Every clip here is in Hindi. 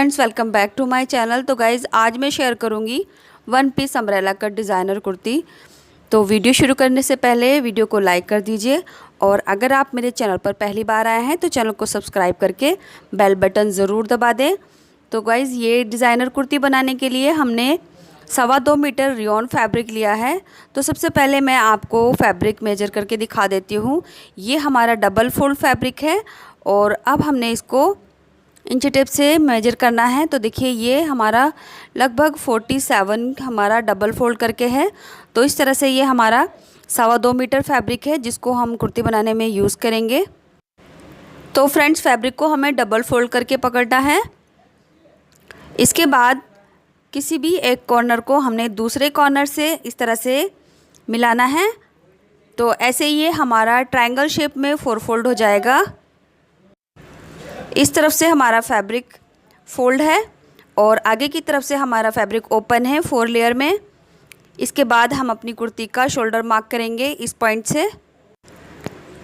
Friends, welcome back to my channel. तो गाइज़, आज मैं शेयर करूंगी one piece umbrella cut designer kurti. तो वीडियो शुरू करने से पहले वीडियो को लाइक कर दीजिए, और अगर आप मेरे चैनल पर पहली बार आए हैं तो चैनल को सब्सक्राइब करके बेल बटन ज़रूर दबा दें। तो गाइज़, ये डिज़ाइनर कुर्ती बनाने के लिए हमने 2.25 मीटर रियोन फैब्रिक लिया है। तो सबसे पहले मैं आपको फैब्रिक मेजर करके दिखा देती हूँ। ये हमारा डबल फोल्ड फैब्रिक है, और अब हमने इसको इंची टेप से मेजर करना है। तो देखिए, ये हमारा लगभग 47 हमारा डबल फोल्ड करके है। तो इस तरह से ये हमारा 2.25 मीटर फैब्रिक है, जिसको हम कुर्ती बनाने में यूज़ करेंगे। तो फ्रेंड्स, फैब्रिक को हमें डबल फोल्ड करके पकड़ना है। इसके बाद किसी भी एक कॉर्नर को हमने दूसरे कॉर्नर से इस तरह से मिलाना है। तो ऐसे ये हमारा ट्रायंगल शेप में 4 फोल्ड हो जाएगा। इस तरफ से हमारा फैब्रिक फोल्ड है और आगे की तरफ से हमारा फैब्रिक ओपन है 4 लेयर में। इसके बाद हम अपनी कुर्ती का शोल्डर मार्क करेंगे इस पॉइंट से।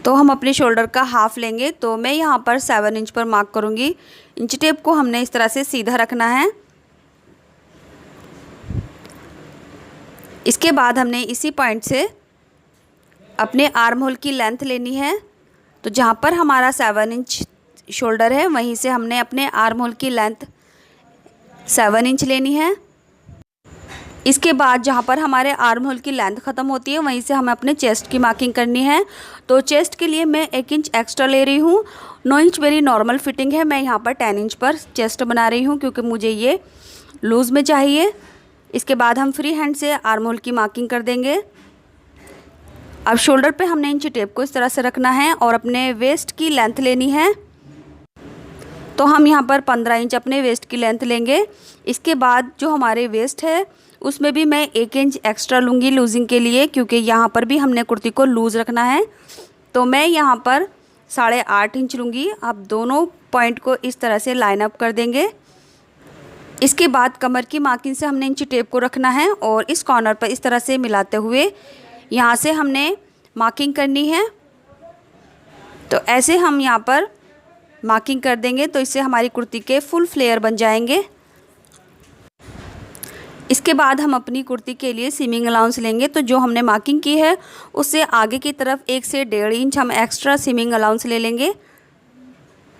तो हम अपने शोल्डर का हाफ लेंगे। तो मैं यहाँ पर 7 इंच पर मार्क करूँगी। इंच टेप को हमने इस तरह से सीधा रखना है। इसके बाद हमने इसी पॉइंट से अपने आर्म होल की लेंथ लेनी है। तो जहाँ पर हमारा 7 इंच शोल्डर है, वहीं से हमने अपने आर्म होल की लेंथ 7 इंच लेनी है। इसके बाद जहाँ पर हमारे आर्म होल की लेंथ ख़त्म होती है, वहीं से हमें अपने चेस्ट की मार्किंग करनी है। तो चेस्ट के लिए मैं 1 इंच एक्स्ट्रा ले रही हूँ। 9 इंच मेरी नॉर्मल फिटिंग है। मैं यहाँ पर 10 इंच पर चेस्ट बना रही हूँ, क्योंकि मुझे ये लूज़ में चाहिए। इसके बाद हम फ्री हैंड से आर्म होल की मार्किंग कर देंगे। अब शोल्डर पे हमने इंची टेप को इस तरह से रखना है और अपने वेस्ट की लेंथ लेनी है। तो हम यहाँ पर 15 इंच अपने वेस्ट की लेंथ लेंगे। इसके बाद जो हमारे वेस्ट है, उसमें भी मैं 1 इंच एक्स्ट्रा लूँगी लूजिंग के लिए, क्योंकि यहाँ पर भी हमने कुर्ती को लूज़ रखना है। तो मैं यहाँ पर 8.5 इंच लूँगी। आप दोनों पॉइंट को इस तरह से लाइन अप कर देंगे। इसके बाद कमर की मार्किंग से हमने इंची टेप को रखना है और इस कॉर्नर पर इस तरह से मिलाते हुए यहाँ से हमने मार्किंग करनी है। तो ऐसे हम यहाँ पर मार्किंग कर देंगे, तो इससे हमारी कुर्ती के फुल फ्लेयर बन जाएंगे। इसके बाद हम अपनी कुर्ती के लिए सीमिंग अलाउंस लेंगे। तो जो हमने मार्किंग की है, उससे आगे की तरफ 1 से 1.5 इंच हम एक्स्ट्रा सीमिंग अलाउंस ले लेंगे।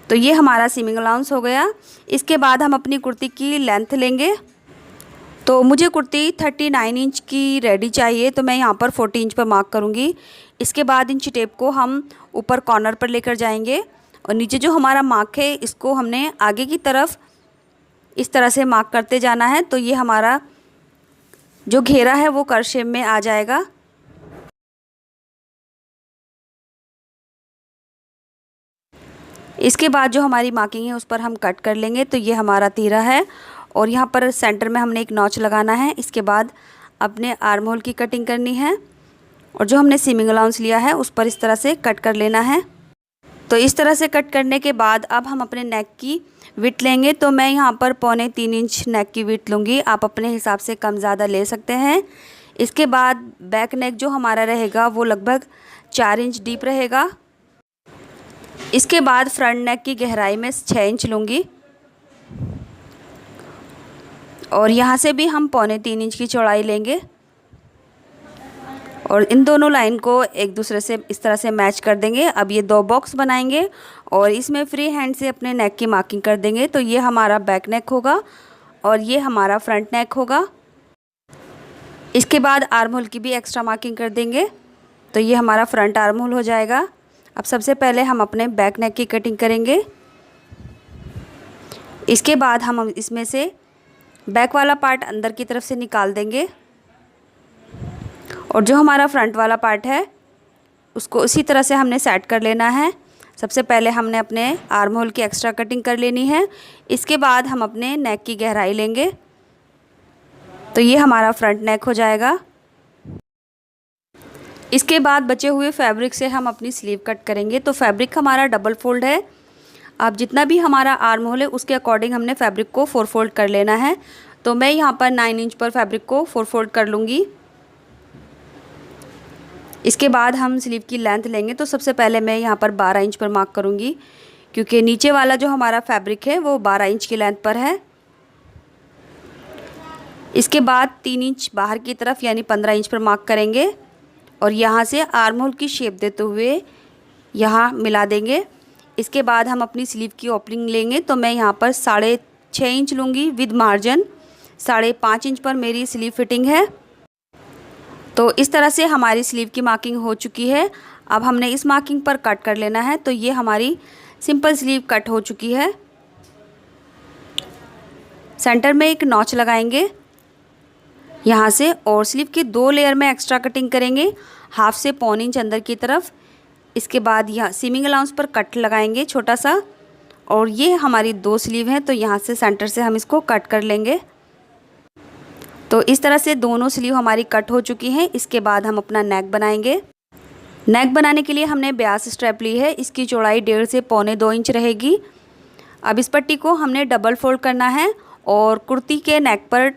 तो ये हमारा सीमिंग अलाउंस हो गया। इसके बाद हम अपनी कुर्ती की लेंथ लेंगे। तो मुझे कुर्ती 39 इंच की रेडी चाहिए, तो मैं यहाँ पर 40 इंच पर मार्क करूँगी। इसके बाद इंची टेप को हम ऊपर कॉर्नर पर लेकर जाएंगे, और नीचे जो हमारा मार्क है, इसको हमने आगे की तरफ इस तरह से मार्क करते जाना है। तो ये हमारा जो घेरा है वो कर्व शेप में आ जाएगा। इसके बाद जो हमारी मार्किंग है, उस पर हम कट कर लेंगे। तो ये हमारा तीरा है, और यहाँ पर सेंटर में हमने एक नॉच लगाना है। इसके बाद अपने आर्म होल की कटिंग करनी है, और जो हमने सीमिंग अलाउंस लिया है, उस पर इस तरह से कट कर लेना है। तो इस तरह से कट करने के बाद अब हम अपने नेक की विड्थ लेंगे। तो मैं यहाँ पर 2.25 इंच नेक की विड्थ लूँगी। आप अपने हिसाब से कम ज़्यादा ले सकते हैं। इसके बाद बैक नेक जो हमारा रहेगा, वो लगभग 4 इंच डीप रहेगा। इसके बाद फ्रंट नेक की गहराई में 6 इंच लूँगी, और यहाँ से भी हम 2.25 इंच की चौड़ाई लेंगे, और इन दोनों लाइन को एक दूसरे से इस तरह से मैच कर देंगे। अब ये 2 बॉक्स बनाएंगे, और इसमें फ्री हैंड से अपने नेक की मार्किंग कर देंगे। तो ये हमारा बैक नेक होगा, और ये हमारा फ्रंट नेक होगा। इसके बाद आर्म होल की भी एक्स्ट्रा मार्किंग कर देंगे। तो ये हमारा फ्रंट आर्म होल हो जाएगा। अब सबसे पहले हम अपने बैक नेक की कटिंग करेंगे। इसके बाद हम इसमें से बैक वाला पार्ट अंदर की तरफ से निकाल देंगे, और जो हमारा फ्रंट वाला पार्ट है, उसको उसी तरह से हमने सेट कर लेना है। सबसे पहले हमने अपने आर्म होल की एक्स्ट्रा कटिंग कर लेनी है। इसके बाद हम अपने नेक की गहराई लेंगे। तो ये हमारा फ्रंट नेक हो जाएगा। इसके बाद बचे हुए फैब्रिक से हम अपनी स्लीव कट करेंगे। तो फैब्रिक हमारा डबल फोल्ड है। अब जितना भी हमारा आर्म होल है, उसके अकॉर्डिंग हमने फैब्रिक को 4 फोल्ड कर लेना है। तो मैं यहाँ पर 9 इंच पर फैब्रिक को 4 फोल्ड कर लूँगी। इसके बाद हम स्लीव की लेंथ लेंगे। तो सबसे पहले मैं यहाँ पर 12 इंच पर मार्क करूँगी, क्योंकि नीचे वाला जो हमारा फैब्रिक है वो 12 इंच की लेंथ पर है। इसके बाद 3 इंच बाहर की तरफ यानी 15 इंच पर मार्क करेंगे और यहाँ से आर्म होल की शेप देते हुए यहाँ मिला देंगे। इसके बाद हम अपनी स्लीव की ओपनिंग लेंगे। तो मैं यहाँ पर 6.5 इंच लूँगी विद मार्जिन। 5.5 इंच पर मेरी स्लीव फिटिंग है। तो इस तरह से हमारी स्लीव की मार्किंग हो चुकी है। अब हमने इस मार्किंग पर कट कर लेना है। तो ये हमारी सिंपल स्लीव कट हो चुकी है। सेंटर में एक नॉच लगाएंगे यहाँ से और स्लीव की 2 लेयर में एक्स्ट्रा कटिंग करेंगे 1/2 से 1.25 इंच अंदर की तरफ। इसके बाद यहाँ सीमिंग अलाउंस पर कट लगाएंगे छोटा सा, और ये हमारी 2 स्लीव हैं तो यहाँ से सेंटर से हम इसको कट कर लेंगे। तो इस तरह से दोनों स्लीव हमारी कट हो चुकी हैं। इसके बाद हम अपना नेक बनाएंगे। नेक बनाने के लिए हमने ब्यास स्ट्रैप ली है। इसकी चौड़ाई 1.5 से 1.25 इंच रहेगी। अब इस पट्टी को हमने डबल फोल्ड करना है और कुर्ती के नेक पर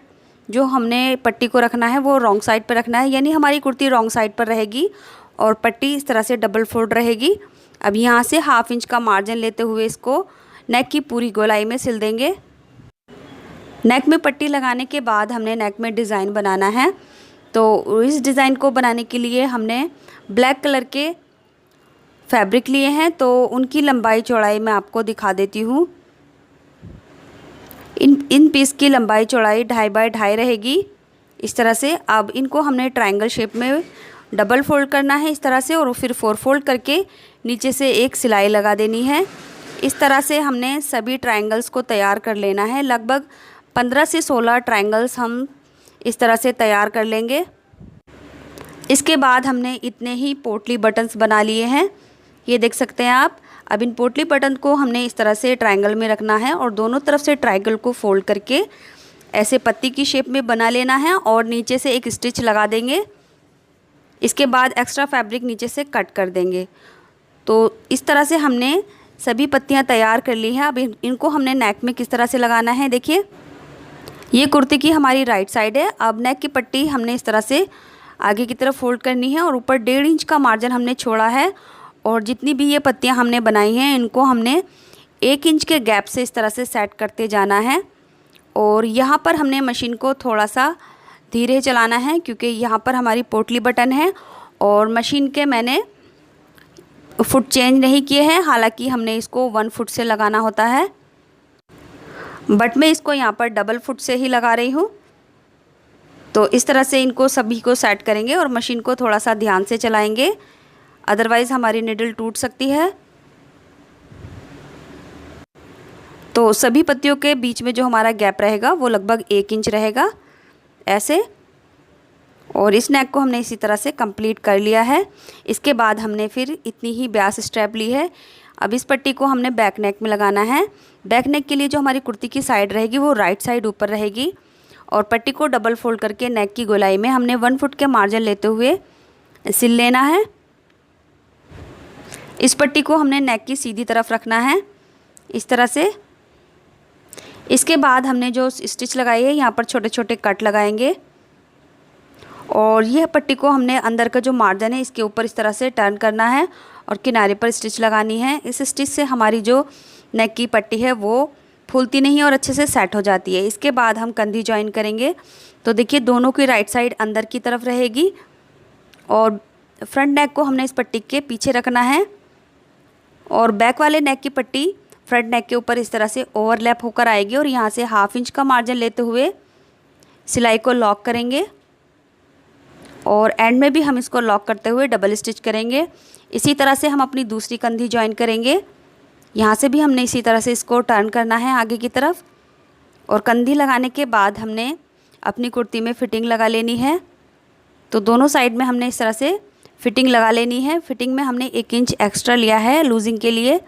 जो हमने पट्टी को रखना है वो रॉन्ग साइड पर रखना है, यानी हमारी कुर्ती रॉन्ग साइड पर रहेगी और पट्टी इस तरह से डबल फोल्ड रहेगी। अब यहाँ से 1/2 इंच का मार्जिन लेते हुए इसको नेक की पूरी गोलाई में सिल देंगे। नेक में पट्टी लगाने के बाद हमने नेक में डिज़ाइन बनाना है। तो इस डिज़ाइन को बनाने के लिए हमने ब्लैक कलर के फैब्रिक लिए हैं। तो उनकी लंबाई चौड़ाई मैं आपको दिखा देती हूँ। इन पीस की लंबाई चौड़ाई 2.5 बाय 2.5 रहेगी इस तरह से। अब इनको हमने ट्रायंगल शेप में डबल फोल्ड करना है इस तरह से, और फिर 4 फोल्ड करके नीचे से एक सिलाई लगा देनी है। इस तरह से हमने सभी ट्रायंगल्स को तैयार कर लेना है। लगभग 15 से 16 ट्रायंगल्स हम इस तरह से तैयार कर लेंगे। इसके बाद हमने इतने ही पोटली बटन्स बना लिए हैं, ये देख सकते हैं आप। अब इन पोटली बटन को हमने इस तरह से ट्रायंगल में रखना है और दोनों तरफ से ट्रायंगल को फोल्ड करके ऐसे पत्ती की शेप में बना लेना है और नीचे से एक स्टिच लगा देंगे। इसके बाद एक्स्ट्रा फैब्रिक नीचे से कट कर देंगे। तो इस तरह से हमने सभी पत्तियां तैयार कर ली हैं। अब इनको हमने नेक में किस तरह से लगाना है, देखिए ये कुर्ती की हमारी राइट साइड है। अब नेक की पट्टी हमने इस तरह से आगे की तरफ फोल्ड करनी है और ऊपर 1.5 इंच का मार्जिन हमने छोड़ा है। और जितनी भी ये पत्तियां हमने बनाई हैं इनको हमने 1 इंच के गैप से इस तरह से सेट करते जाना है। और यहाँ पर हमने मशीन को थोड़ा सा धीरे चलाना है क्योंकि यहाँ पर हमारी पोटली बटन है और मशीन के मैंने फुट चेंज नहीं किए हैं। हालांकि हमने इसको 1 फुट से लगाना होता है, बट मैं इसको यहाँ पर डबल फुट से ही लगा रही हूँ। तो इस तरह से इनको सभी को सेट करेंगे और मशीन को थोड़ा सा ध्यान से चलाएंगे, अदरवाइज़ हमारी निडल टूट सकती है। तो सभी पत्तियों के बीच में जो हमारा गैप रहेगा वो लगभग 1 इंच रहेगा ऐसे। और इस नेक को हमने इसी तरह से कंप्लीट कर लिया है। इसके बाद हमने फिर इतनी ही ब्यास स्ट्रैप ली है। अब इस पट्टी को हमने बैक नेक में लगाना है। बैक नेक के लिए जो हमारी कुर्ती की साइड रहेगी वो राइट साइड ऊपर रहेगी और पट्टी को डबल फोल्ड करके नेक की गोलाई में हमने 1 फुट के मार्जिन लेते हुए सिल लेना है। इस पट्टी को हमने नेक की सीधी तरफ रखना है इस तरह से। इसके बाद हमने जो स्टिच लगाई है यहाँ पर छोटे छोटे कट लगाएंगे और यह पट्टी को हमने अंदर का जो मार्जिन है इसके ऊपर इस तरह से टर्न करना है और किनारे पर स्टिच लगानी है। इस स्टिच से हमारी जो नेक की पट्टी है वो फूलती नहीं और अच्छे से सेट हो जाती है। इसके बाद हम कंधी ज्वाइन करेंगे। तो देखिए दोनों की राइट साइड अंदर की तरफ रहेगी और फ्रंट नेक को हमने इस पट्टी के पीछे रखना है और बैक वाले नेक की पट्टी फ्रंट नेक के ऊपर इस तरह से ओवरलैप होकर आएगी और यहाँ से 1/2 इंच का मार्जिन लेते हुए सिलाई को लॉक करेंगे और एंड में भी हम इसको लॉक करते हुए डबल स्टिच करेंगे। इसी तरह से हम अपनी दूसरी कंधी ज्वाइन करेंगे। यहाँ से भी हमने इसी तरह से इसको टर्न करना है आगे की तरफ और कंधी लगाने के बाद हमने अपनी कुर्ती में फ़िटिंग लगा लेनी है। तो दोनों साइड में हमने इस तरह से फ़िटिंग लगा लेनी है। फ़िटिंग में हमने 1 इंच एक्स्ट्रा लिया है लूजिंग के लिए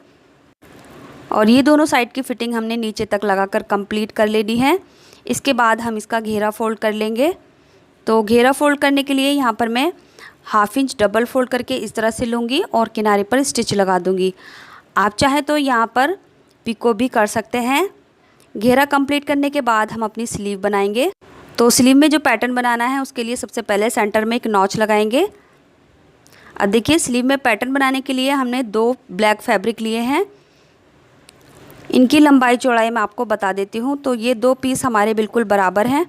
और ये दोनों साइड की फ़िटिंग हमने नीचे तक लगाकर कंप्लीट कर लेनी है। इसके बाद हम इसका घेरा फोल्ड कर लेंगे। तो घेरा फोल्ड करने के लिए यहाँ पर मैं 1/2 इंच डबल फोल्ड करके इस तरह से लूँगी और किनारे पर स्टिच लगा दूँगी। आप चाहें तो यहाँ पर पिको भी कर सकते हैं। घेरा कंप्लीट करने के बाद हम अपनी स्लीव बनाएंगे। तो स्लीव में जो पैटर्न बनाना है उसके लिए सबसे पहले सेंटर में एक नॉच लगाएंगे। अब देखिए स्लीव में पैटर्न बनाने के लिए हमने 2 ब्लैक फैब्रिक लिए हैं। इनकी लंबाई चौड़ाई मैं आपको बता देती हूँ। तो ये 2 पीस हमारे बिल्कुल बराबर हैं।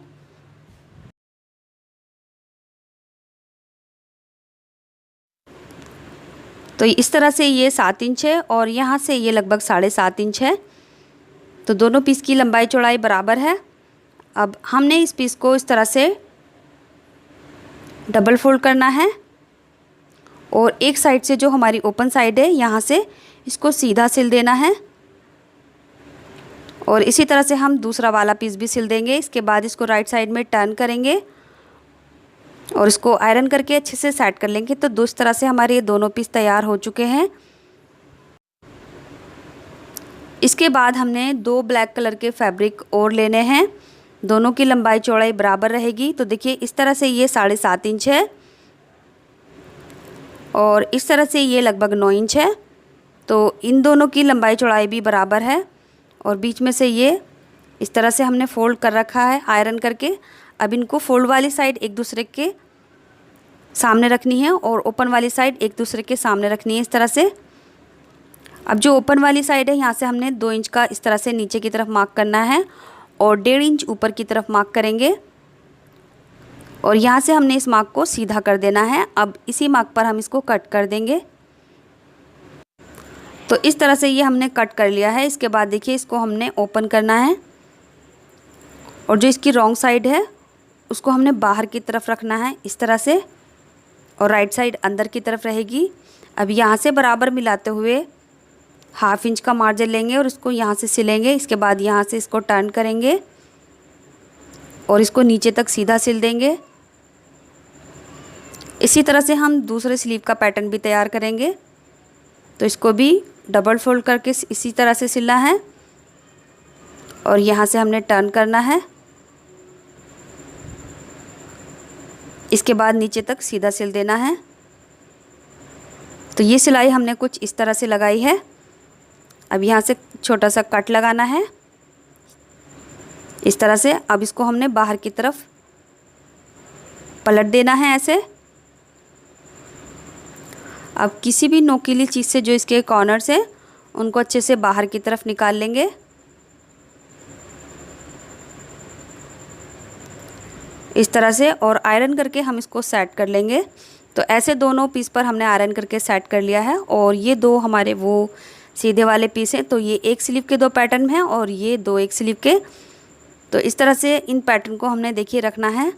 तो इस तरह से ये 7 इंच है और यहाँ से ये लगभग 7.5 इंच है। तो दोनों पीस की लंबाई चौड़ाई बराबर है। अब हमने इस पीस को इस तरह से डबल फोल्ड करना है और एक साइड से जो हमारी ओपन साइड है यहाँ से इसको सीधा सिल देना है और इसी तरह से हम दूसरा वाला पीस भी सिल देंगे। इसके बाद इसको राइट साइड में टर्न करेंगे और इसको आयरन करके अच्छे से सेट कर लेंगे। तो इस तरह से हमारे ये दोनों पीस तैयार हो चुके हैं। इसके बाद हमने 2 ब्लैक कलर के फैब्रिक और लेने हैं। दोनों की लंबाई चौड़ाई बराबर रहेगी। तो देखिए इस तरह से ये 7.5 इंच है और इस तरह से ये लगभग 9 इंच है। तो इन दोनों की लंबाई चौड़ाई भी बराबर है और बीच में से ये इस तरह से हमने फ़ोल्ड कर रखा है आयरन करके। अब इनको फ़ोल्ड वाली साइड एक दूसरे के सामने रखनी है और ओपन वाली साइड एक दूसरे के सामने रखनी है इस तरह से। अब जो ओपन वाली साइड है यहाँ से हमने 2 इंच का इस तरह से नीचे की तरफ मार्क करना है और 1.5 इंच ऊपर की तरफ मार्क करेंगे और यहाँ से हमने इस मार्क को सीधा कर देना है। अब इसी मार्क पर हम इसको कट कर देंगे। तो इस तरह से ये हमने कट कर लिया है। इसके बाद देखिए इसको हमने ओपन करना है और जो इसकी रॉन्ग साइड है उसको हमने बाहर की तरफ रखना है इस तरह से और राइट साइड अंदर की तरफ रहेगी। अब यहाँ से बराबर मिलाते हुए 1/2 इंच का मार्जिन लेंगे और इसको यहाँ से सिलेंगे। इसके बाद यहाँ से इसको टर्न करेंगे और इसको नीचे तक सीधा सिल देंगे। इसी तरह से हम दूसरे स्लीव का पैटर्न भी तैयार करेंगे। तो इसको भी डबल फोल्ड करके इसी तरह से सिलना है और यहाँ से हमने टर्न करना है। इसके बाद नीचे तक सीधा सिल देना है। तो ये सिलाई हमने कुछ इस तरह से लगाई है। अब यहाँ से छोटा सा कट लगाना है इस तरह से। अब इसको हमने बाहर की तरफ पलट देना है ऐसे। अब किसी भी नोकीली चीज़ से जो इसके कॉर्नर्स हैं उनको अच्छे से बाहर की तरफ निकाल लेंगे। इस तरह से और आयरन करके हम इसको सेट कर लेंगे। तो ऐसे दोनों पीस पर हमने आयरन करके सेट कर लिया है और ये 2 हमारे वो सीधे वाले पीस हैं। तो ये एक स्लीव के 2 पैटर्न हैं और ये 2 एक स्लीव के। तो इस तरह से इन पैटर्न को हमने देखिए रखना है।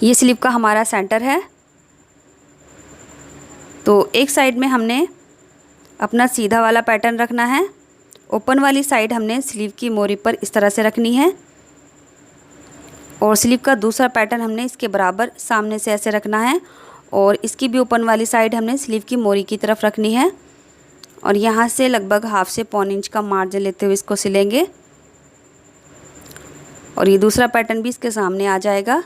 ये स्लीव का हमारा सेंटर है। तो एक साइड में हमने अपना सीधा वाला पैटर्न रखना है। ओपन वाली साइड हमने स्लीव की मोरी पर इस तरह से रखनी है और स्लीव का दूसरा पैटर्न हमने इसके बराबर सामने से ऐसे रखना है और इसकी भी ओपन वाली साइड हमने स्लीव की मोरी की तरफ रखनी है और यहाँ से लगभग 1/2 से 1.25 इंच का मार्जिन लेते हुए इसको सिलेंगे और ये दूसरा पैटर्न भी इसके सामने आ जाएगा।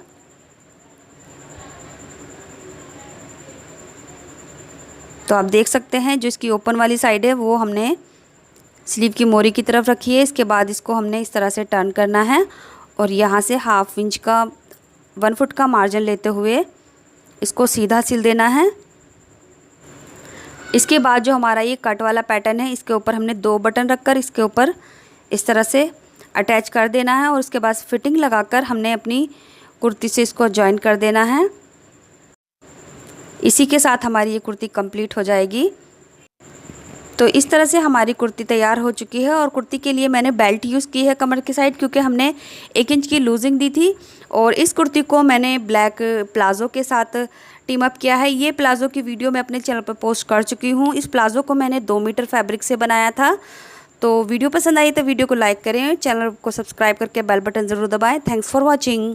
तो आप देख सकते हैं जो इसकी ओपन वाली साइड है वो हमने स्लीव की मोरी की तरफ रखी है। इसके बाद इसको हमने इस तरह से टर्न करना है और यहाँ से 1/2 इंच का 1 फुट का मार्जिन लेते हुए इसको सीधा सिल देना है। इसके बाद जो हमारा ये कट वाला पैटर्न है इसके ऊपर हमने 2 बटन रखकर इसके ऊपर इस तरह से अटैच कर देना है और उसके बाद फिटिंग लगाकर हमने अपनी कुर्ती से इसको जॉइन कर देना है। इसी के साथ हमारी ये कुर्ती कंप्लीट हो जाएगी। तो इस तरह से हमारी कुर्ती तैयार हो चुकी है और कुर्ती के लिए मैंने बेल्ट यूज़ की है कमर की साइड, क्योंकि हमने 1 इंच की लूजिंग दी थी। और इस कुर्ती को मैंने ब्लैक प्लाज़ो के साथ टीम अप किया है। ये प्लाज़ो की वीडियो मैं अपने चैनल पर पोस्ट कर चुकी हूँ। इस प्लाज़ो को मैंने 2 मीटर फैब्रिक से बनाया था। तो वीडियो पसंद आई तो वीडियो को लाइक करें, चैनल को सब्सक्राइब करके बेल बटन ज़रूर दबाएँ। Thanks for watching.